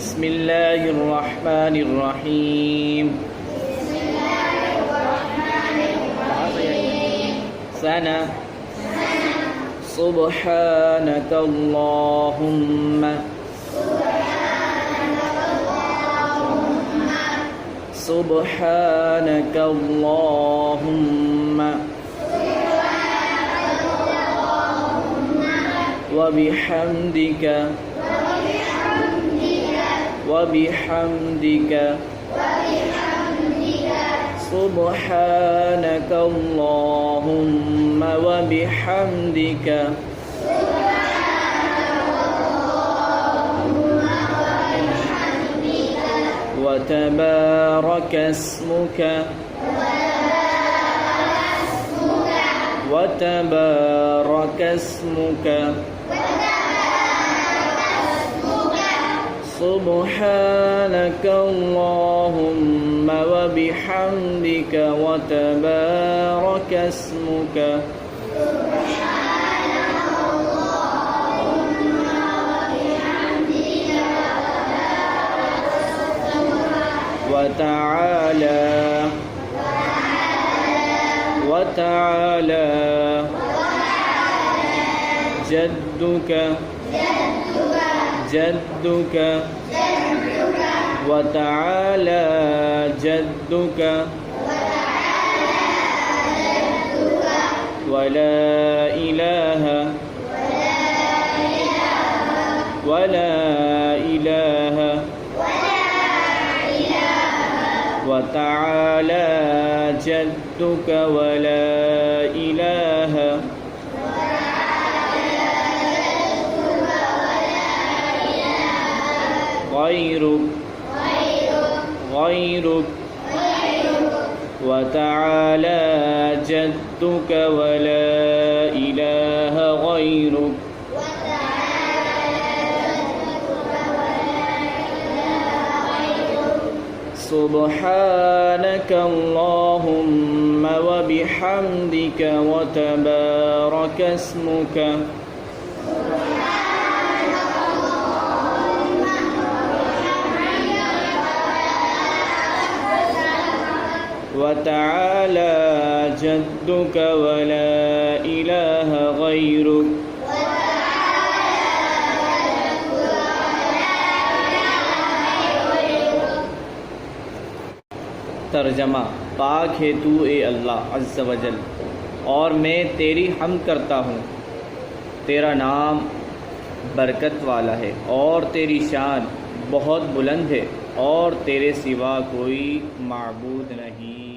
बिस्मिल्लाहिर्रहमानिर्रहीम। सना सुब्हानकल्लाहुम्मा सुब्हानकल्लाहुम्मा वबिहम्दिका वबिहम्दिका सुब्हानकल्लाहुम्मा वबिहम्दिका वतबारक अस्मुक वतबारक अस्मुक सुब्हानकल्लाहुम्मा वबिहम्दिका वतबारक अस्मुक वतआला वतआला जद्दुक जद्दुक वतआला जद्दुक वला इलाहा वतआला जद्दुक वला इलाहा غيرك وتعالى جدك ولا إله غيرك سبحانك اللهم وبحمدك وتبارك اسمك وتعالى جدك ولا إله غيرك तर्जमा। पाक है तू ए अल्लाह अज़्ज़ वजल और मैं तेरी हम्द करता हूँ। तेरा नाम बरकत वाला है और तेरी शान बहुत बुलंद है और तेरे सिवा कोई माबूद नहीं।